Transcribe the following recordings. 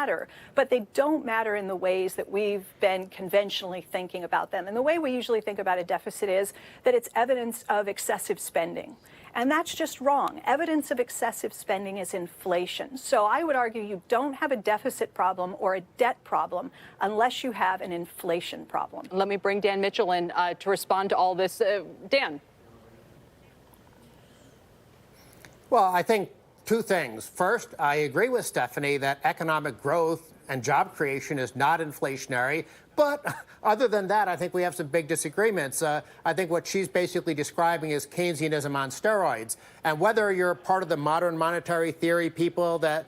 matter, but they don't matter in the ways that we've been conventionally thinking about them. And the way we usually think about a deficit is that it's evidence of excessive spending. And that's just wrong. Evidence of excessive spending is inflation. So I would argue you don't have a deficit problem or a debt problem unless you have an inflation problem. Let me bring Dan Mitchell in to respond to all this. Dan. Well, I think two things. First, I agree with Stephanie that economic growth and job creation is not inflationary. But other than that, I think we have some big disagreements. I think what she's basically describing is Keynesianism on steroids. And whether you're part of the modern monetary theory people that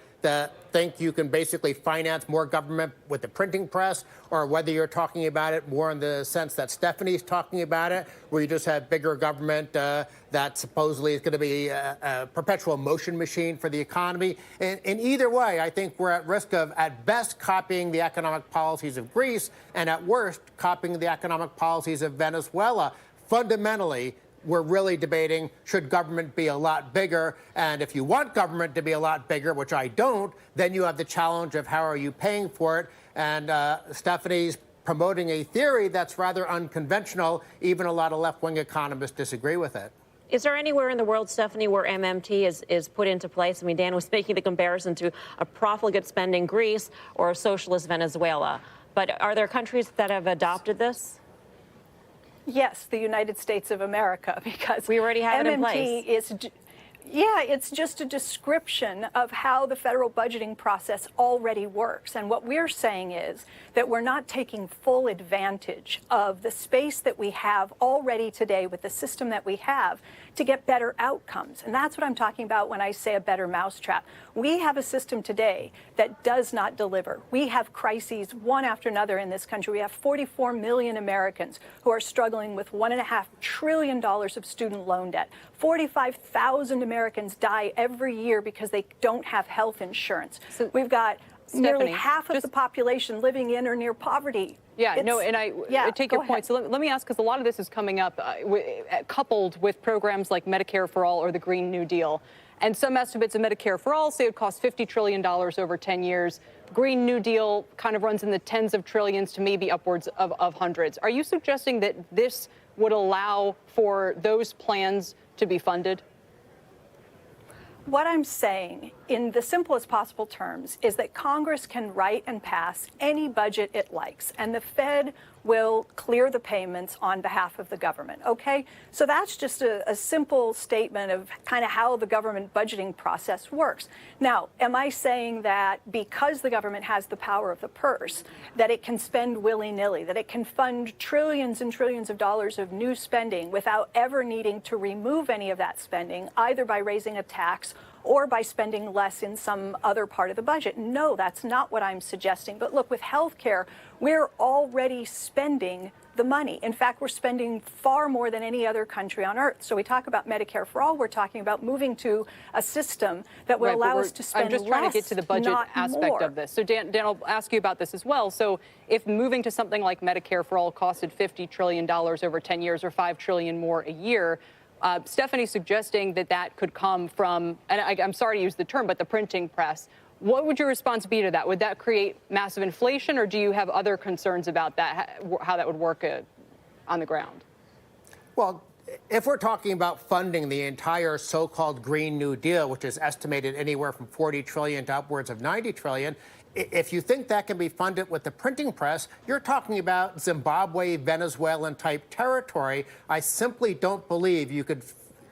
think you can basically finance more government with the printing press, or whether you're talking about it more in the sense that Stephanie's talking about it, where you just have bigger government that supposedly is going to be a perpetual motion machine for the economy. In either way, I think we're at risk of, at best, copying the economic policies of Greece, and at worst, copying the economic policies of Venezuela. Fundamentally, we're really debating, should government be a lot bigger? And if you want government to be a lot bigger, which I don't, then you have the challenge of how are you paying for it? And Stephanie's promoting a theory that's rather unconventional. Even a lot of left-wing economists disagree with it. Is there anywhere in the world, Stephanie, where MMT is put into place? I mean, Dan was making the comparison to a profligate spending Greece or a socialist Venezuela. But are there countries that have adopted this? Yes, the United States of America, because we already have it in place. Yeah, it's just a description of how the federal budgeting process already works. And what we're saying is that we're not taking full advantage of the space that we have already today with the system that we have to get better outcomes. And that's what I'm talking about when I say a better mousetrap. We have a system today that does not deliver. We have crises one after another in this country. We have 44 million Americans who are struggling with $1.5 trillion of student loan debt. 45,000 Americans die every year because they don't have health insurance. So we've got nearly half of the population living in or near poverty. Yeah, no, and I take your point. So let me ask, because a lot of this is coming up coupled with programs like Medicare for All or the Green New Deal. And some estimates of Medicare for All say it would cost $50 trillion over 10 years. Green New Deal kind of runs in the tens of trillions to maybe upwards of hundreds. Are you suggesting that this would allow for those plans to be funded? What I'm saying, in the simplest possible terms, is that Congress can write and pass any budget it likes, and the Fed will clear the payments on behalf of the government, okay? So that's just a simple statement of kind of how the government budgeting process works. Now, am I saying that because the government has the power of the purse, that it can spend willy-nilly, that it can fund trillions and trillions of dollars of new spending without ever needing to remove any of that spending, either by raising a tax or by spending less in some other part of the budget? No, that's not what I'm suggesting. But look, with health care, we're already spending the money. In fact, we're spending far more than any other country on earth. So we talk about Medicare for All, we're talking about moving to a system that will allow us to spend less, I'm just trying to get to the budget aspect of this. So Dan, I'll ask you about this as well. So if moving to something like Medicare for All costed $50 trillion over 10 years or $5 trillion more a year, Stephanie's suggesting that that could come from, and I'm sorry to use the term, but the printing press. What would your response be to that? Would that create massive inflation, or do you have other concerns about that, how that would work on the ground? Well, if we're talking about funding the entire so-called Green New Deal, which is estimated anywhere from 40 trillion to upwards of 90 trillion, if you think that can be funded with the printing press, you're talking about Zimbabwe, Venezuelan-type territory. I simply don't believe you could,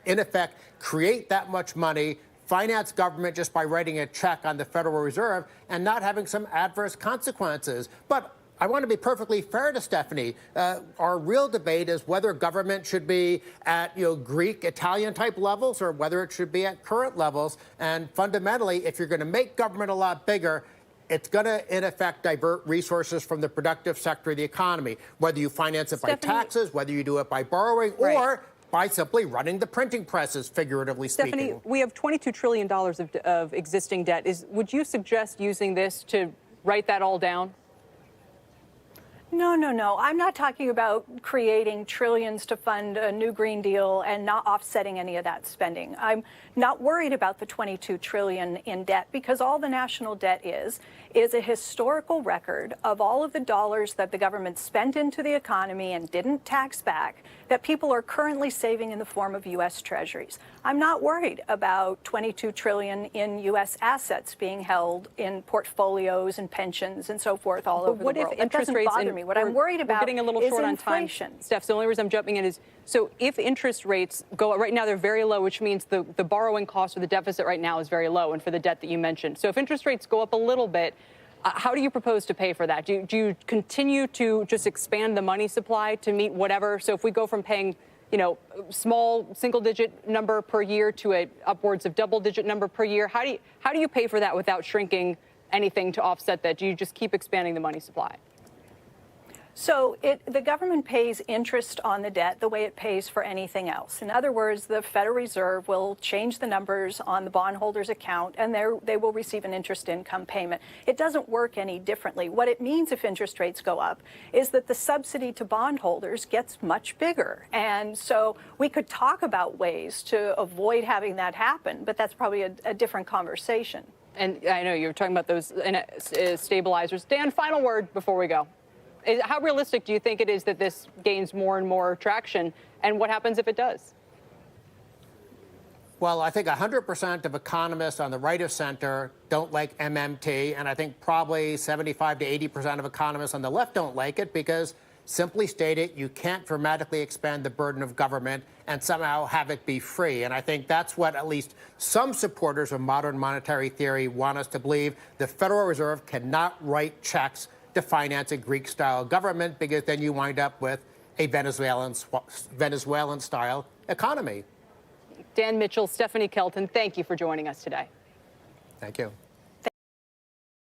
in effect, create that much money, finance government just by writing a check on the Federal Reserve and not having some adverse consequences. But I want to be perfectly fair to Stephanie. Our real debate is whether government should be at, Greek, Italian-type levels or whether it should be at current levels. And fundamentally, if you're going to make government a lot bigger, it's going to, in effect, divert resources from the productive sector of the economy, whether you finance it by taxes, whether you do it by borrowing, or by simply running the printing presses, figuratively speaking. Stephanie, we have $22 trillion of existing debt. Would you suggest using this to write that all down? No. I'm not talking about creating trillions to fund a new Green Deal and not offsetting any of that spending. I'm not worried about the $22 trillion in debt, because all the national debt is is a historical record of all of the dollars that the government spent into the economy and didn't tax back that people are currently saving in the form of U.S. treasuries. I'm not worried about $22 trillion in U.S. assets being held in portfolios and pensions and so forth all over the world. What if interest doesn't rates? bother me. What I'm worried about getting a little is short inflation. on time. Steph, the only reason I'm jumping in is, so if interest rates go, right now they're very low, which means the borrowing cost or the deficit right now is very low, and for the debt that you mentioned. So if interest rates go up a little bit, how do you propose to pay for that? Do you continue to just expand the money supply to meet whatever? So if we go from paying, small single-digit number per year to a upwards of double-digit number per year, how do you pay for that without shrinking anything to offset that? Do you just keep expanding the money supply? So the government pays interest on the debt the way it pays for anything else. In other words, the Federal Reserve will change the numbers on the bondholders' account, and they will receive an interest income payment. It doesn't work any differently. What it means if interest rates go up is that the subsidy to bondholders gets much bigger. And so we could talk about ways to avoid having that happen, but that's probably a different conversation. And I know you were talking about those stabilizers. Dan, final word before we go. How realistic do you think it is that this gains more and more traction, and what happens if it does? Well, I think 100% of economists on the right of center don't like MMT, and I think probably 75 to 80% of economists on the left don't like it because, simply stated, you can't dramatically expand the burden of government and somehow have it be free. And I think that's what at least some supporters of modern monetary theory want us to believe. The Federal Reserve cannot write checks to finance a Greek-style government, because then you wind up with a Venezuelan-style economy. Dan Mitchell, Stephanie Kelton, thank you for joining us today. Thank you.